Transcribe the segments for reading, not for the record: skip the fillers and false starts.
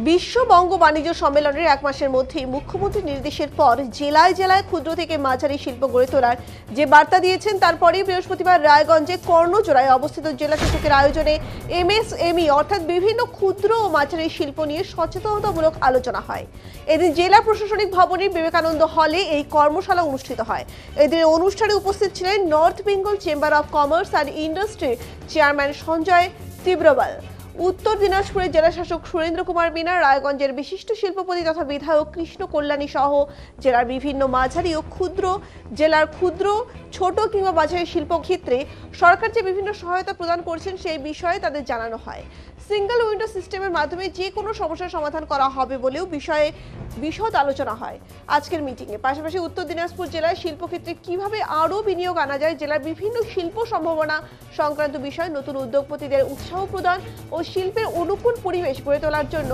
বিশ্ব বঙ্গ বাণিজ্য সম্মেলনের এক মাসের মধ্যেই মুখ্যমন্ত্রীর নির্দেশের পর জেলায় জেলায় ক্ষুদ্র থেকে মাঝারি শিল্প গড়ে তোলার যে বার্তা দিয়েছেন, তারপরেই বৃহস্পতিবার রায়গঞ্জে কর্ণজোড়ায় অবস্থিত জেলা শাসকের আয়োজনে এমএসএমই অর্থাৎ বিভিন্ন ক্ষুদ্র ও মাঝারি শিল্প নিয়ে সচেতনতামূলক আলোচনা হয়। এদিন জেলা প্রশাসনিক ভবনের বিবেকানন্দ হলে এই কর্মশালা অনুষ্ঠিত হয়। এদিন অনুষ্ঠানে উপস্থিত ছিলেন north Bengal Chamber of Commerce and ইন্ডাস্ট্রির চেয়ারম্যান সঞ্জয় তীব্রবাল, উত্তর দিনাজপুরের জেলাশাসক সুরেন্দ্র কুমার মিনা, রায়গঞ্জের বিশিষ্ট শিল্পপতি তথা বিধায়ক কৃষ্ণ কল্যাণী সহ জেলার বিভিন্ন মাঝারি ও জেলার ক্ষুদ্র, ছোট কিংবা মাঝারি শিল্প ক্ষেত্রে সরকার যে বিভিন্ন সহায়তা প্রদান করছেন সেই বিষয়ে তাদের জানানো হয়। সিঙ্গেল উইন্ডো সিস্টেমের মাধ্যমে যে কোনো সমস্যার সমাধান করা হবে বলেও বিষয়ে বিশদ আলোচনা হয় আজকের মিটিংয়ে। পাশাপাশি উত্তর দিনাজপুর জেলায় শিল্পক্ষেত্রে কিভাবে আরও বিনিয়োগ আনা যায়, জেলার বিভিন্ন শিল্প সম্ভাবনা সংক্রান্ত বিষয়, নতুন উদ্যোগপতিদের উৎসাহ প্রদান ও শিল্পের অনুকূল পরিবেশ গড়ে তোলার জন্য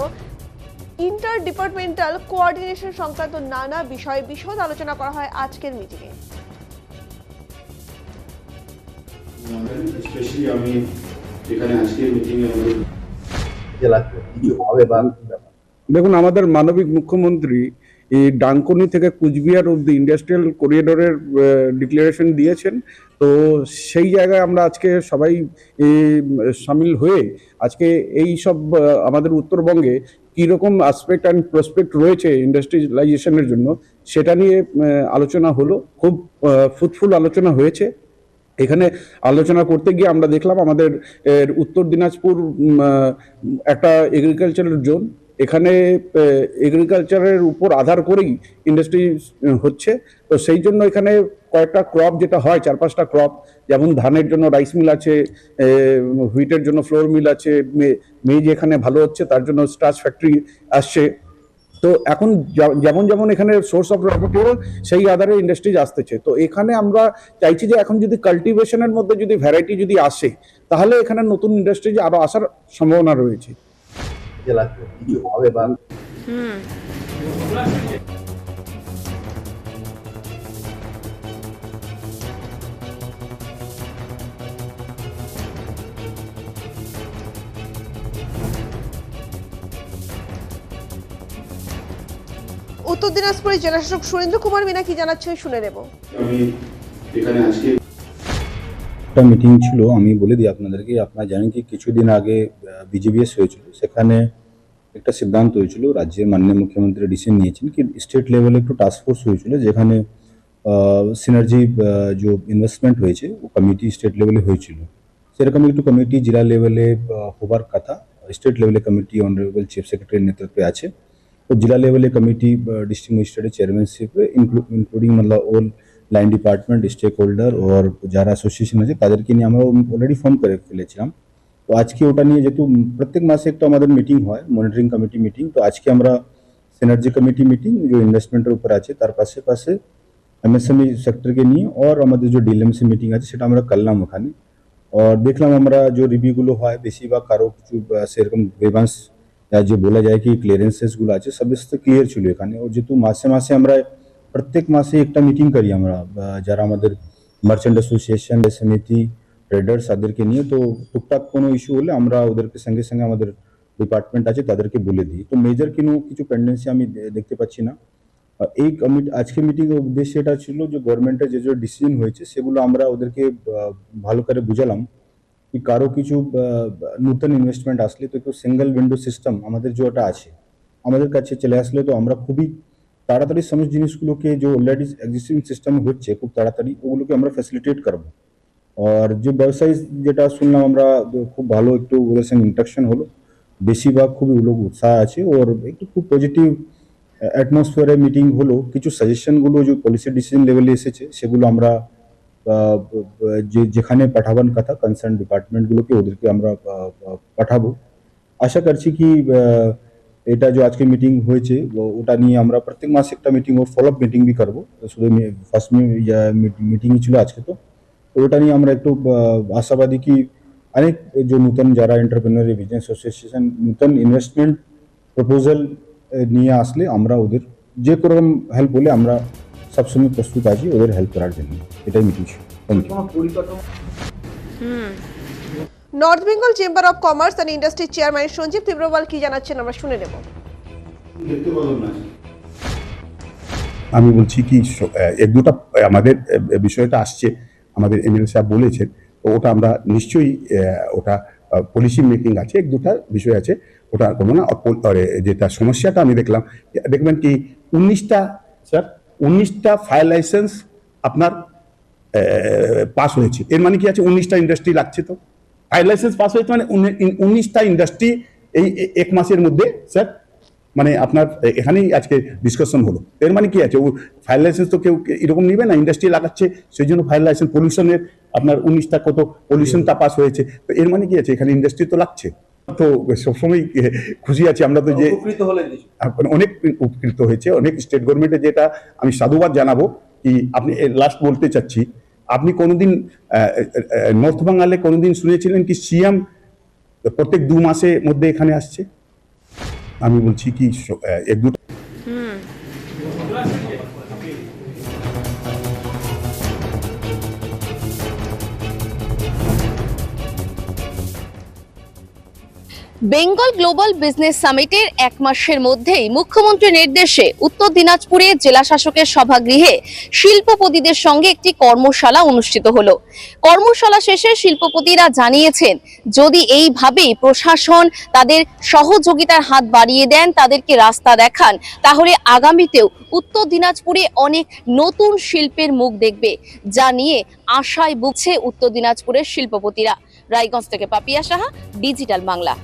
ইন্টার ডিপার্টমেন্টাল কোঅর্ডিনেশন সংক্রান্ত নানা বিষয়ে বিশদ আলোচনা করা হয় আজকের মিটিংয়ে। আমি এখানে আজকের মিটিংয়ে দেখুন, আমাদের মানবিক মুখ্যমন্ত্রী এই ডানকুনি থেকে কুচবিহার অব্দি ইন্ডাস্ট্রিয়াল করিডোরের ডিক্লারেশন দিয়েছেন। তো সেই জায়গায় আমরা আজকে সবাই সামিল হয়ে আজকে এই সব আমাদের উত্তরবঙ্গে কীরকম আসপেক্ট অ্যান্ড প্রসপেক্ট রয়েছে ইন্ডাস্ট্রিয়ালাইজেশনের জন্য সেটা নিয়ে আলোচনা হলো। খুব ফ্রুটফুল আলোচনা হয়েছে। এখানে আলোচনা করতে গিয়ে আমরা দেখলাম আমাদের উত্তর দিনাজপুর একটা এগ্রিকালচারাল জোন, এখানে এগ্রিকালচারের উপর আধার করেই ইন্ডাস্ট্রি হচ্ছে। তো সেই জন্য এখানে কয়েকটা ক্রপ যেটা হয়, 4-5টা ক্রপ, যেমন ধানের জন্য রাইস মিল আছে, হুইটের জন্য ফ্লোর মিল আছে, মেজ এখানে ভালো হচ্ছে তার জন্য স্টার্চ ফ্যাক্টরি আসছে। তো এখন যেমন যেমন এখানে সোর্স অফ র মেটেরিয়াল সেই আধারে ইন্ডাস্ট্রিজ আসতেছে। তো এখানে আমরা চাইছি যে এখন যদি কাল্টিভেশনের মধ্যে যদি ভ্যারাইটি যদি আসে তাহলে এখানে নতুন ইন্ডাস্ট্রিজ আরো আসার সম্ভাবনা রয়েছে। উত্তর দিনাজপুরের জেলাশাসক সুরেন্দ্র কুমার মিনা কি জানাচ্ছেন শুনে নেব। আমি এখানে আজকে একটা মিটিং ছিল, আমি বলে দিই আপনাদেরকে। আপনারা জানেন কি কিছুদিন আগে বিজিবিএস হয়েছিল, সেখানে একটা সিদ্ধান্ত হয়েছিল, রাজ্যের মাননীয় মুখ্যমন্ত্রী ডিসিশন নিয়েছেন কি স্টেট লেভেলে একটু টাস্ক ফোর্স হয়েছিল, যেখানে সিনার্জি যে ইনভেস্টমেন্ট হয়েছে ও কমিটি স্টেট লেভেলে হয়েছিল। সেরকম একটু কমিটি জেলা লেভেলে হবার কথা। স্টেট লেভেলে কমিটি অনারেবল চিফ সেক্রেটারির নেতৃত্বে আছে, तो जिला level committee district magistrate chairmanship including मतलब all line department stakeholder और যারা অ্যাসোসিয়েশন আছে তাদেরকে নিয়ে আমরা অলরেডি ফর্ম করে ফেলেছিলাম। তো আজকে ওটা নিয়ে যেহেতু প্রত্যেক মাসে একটা আমাদের মিটিং হয়, মনিটরিং কমিটি মিটিং, তো আজকে আমরা সিনার্জি কমিটি মিটিং जो ইনভেস্টমেন্টের উপর আছে তার পাশে পাশে এমএসএমই সেক্টরকে নিয়ে और আমাদের যে ডিএলএমসি মিটিং আছে সেটা আমরা করলাম ওখানে। और দেখলাম আমরা যে রিভিউগুলো হয় বেশিরভাগ কারো কিছু সেরকম গ্রিভান্স যে বলা যায় কি ক্লিয়ারেন্সেসগুলো আছে সমস্ত ক্লিয়ার ছিল এখানে। ও যেহেতু মাসে মাসে আমরা প্রত্যেক মাসে একটা মিটিং করি আমরা যারা আমাদের মার্চেন্ট অ্যাসোসিয়েশন সমিতি ট্রেডার্স তাদেরকে নিয়ে, তো টুকটাক কোনো ইস্যু হলে আমরা ওদেরকে সঙ্গে সঙ্গে আমাদের ডিপার্টমেন্ট আছে তাদেরকে বলে দিই। তো মেজর কিছু পেন্ডেন্সি আমি দেখতে পাচ্ছি না। এই আজকে মিটিংয়ের উদ্দেশ্য এটা ছিল যে গভর্নমেন্টের যে ডিসিশন হয়েছে সেগুলো আমরা ওদেরকে ভালো করে বুঝালাম কি কারো কিছু নতুন ইনভেস্টমেন্ট আসলে তো একটু সিঙ্গেল উইন্ডো সিস্টেম আমাদের যেটা আছে আমাদের কাছে চলে আসলে তো আমরা খুবই তাড়াতাড়ি সমস্ত জিনিসগুলোকে যে অলরেডি এক্সিস্টিং সিস্টেম হচ্ছে খুব তাড়াতাড়ি ওগুলোকে আমরা ফ্যাসিলিটেট করবো। আর যে ব্যবসায়ী যেটা শুনলাম আমরা খুব ভালো একটু ওদের সঙ্গে ইন্টাকশন হলো, বেশিরভাগ খুবই লোক উৎসাহ আছে ওর একটু খুব পজিটিভ অ্যাটমসফিয়ারে মিটিং হলো। কিছু সাজেশনগুলো যে পলিসি ডিসিশন লেভেলে এসেছে সেগুলো আমরা যেখানে পাঠাবার কথা কনসার্ন ডিপার্টমেন্টগুলোকে ওদেরকে আমরা পাঠাবো। আশা করছি কি এটা যে আজকে মিটিং হয়েছে ওটা নিয়ে আমরা প্রত্যেক মাসে একটা মিটিং ওর ফলো আপ মিটিং भी করবো। শুধু ফার্স্ট মিটিংই ছিল আজকে, তো ওটা নিয়ে আমরা একটু আশাবাদী কি অনেক যে নতুন যারা এন্টারপ্রেনারি বিজনেস অ্যাসোসিয়েশন নতুন ইনভেস্টমেন্ট প্রপোজাল নিয়ে আসলে আমরা ওদের যে কোনো হেল্প হলে আমরা সবসময় প্রস্তুত আছি ওদের হেল্প করার জন্য। এটাই মিটিং ছিল। Thank you. North Bengal Chamber of Commerce and ইন্ডাস্ট্রির চেয়ারম্যান সঞ্জীব তীব্রওয়াল কি জানাচ্ছেন আমরা শুনে নেব। দেখতে পাবেন না আমি বলছি কি এক দুটা আমাদের বিষয়টা আসছে, আমাদের এমএলএ সাহেব বলেছেন, তো ওটা আমরা নিশ্চয়ই ওটা পলিসি মেকিং আছে, এক দুটা বিষয় আছে, ওটা কোনো না। যেটা সমস্যাটা আমি দেখবেন কি 19টা ফায়ার লাইসেন্স আপনার পাস হয়েছে। এর মানে কি আছে, 19টা ইন্ডাস্ট্রি লাগছে। তো ফায়ার লাইসেন্স পাস হয়েছে মানে 19টা ইন্ডাস্ট্রি এই এক মাসের মধ্যে স্যার, মানে আপনার এখানেই আজকে ডিসকাশন হলো। এর মানে কি আছে, ও ফায়ার লাইসেন্স তো কেউ এরকম নিবে না, ইন্ডাস্ট্রি লাগাচ্ছে, সেই জন্য ফায়ার লাইসেন্স। পলিউশনের আপনার 19টা কত পলিউশনটা পাস হয়েছে, তো এর মানে কি আছে, এখানে ইন্ডাস্ট্রি তো লাগছে। তো সবসময় খুশি আছি আমরা, তো যে অনেক উপকৃত হয়েছে অনেক স্টেট গভর্নমেন্টের, যেটা আমি সাধুবাদ জানাবো। কি আপনি লাস্ট বলতে চাচ্ছি, আপনি কোনোদিন নর্থ বাঙ্গালে কোনোদিন শুনেছিলেন কি সিএম প্রত্যেক 2 মাসের মধ্যে এখানে আসছে? আমি বলছি কি এক দুটো বেঙ্গল গ্লোবাল বিজনেস সামিটের 1 মাসের মধ্যেই মুখ্যমন্ত্রীর নির্দেশে উত্তর দিনাজপুরে জেলা শাসকের সভাগৃহে শিল্পপতিদের সঙ্গে একটি কর্মশালা অনুষ্ঠিত হলো। কর্মশালা শেষে শিল্পপতিরা জানিয়েছেন, যদি এইভাবেই প্রশাসন তাদের সহযোগিতার হাত বাড়িয়ে দেন, তাদেরকে রাস্তা দেখান, তাহলে আগামীতেও উত্তর দিনাজপুরে অনেক নতুন শিল্পের মুখ দেখবে, যা নিয়ে আশায় বুঝছে উত্তর দিনাজপুরের শিল্পপতিরা। রায়গঞ্জ থেকে পাপিয়া সাহা, ডিজিটাল বাংলা।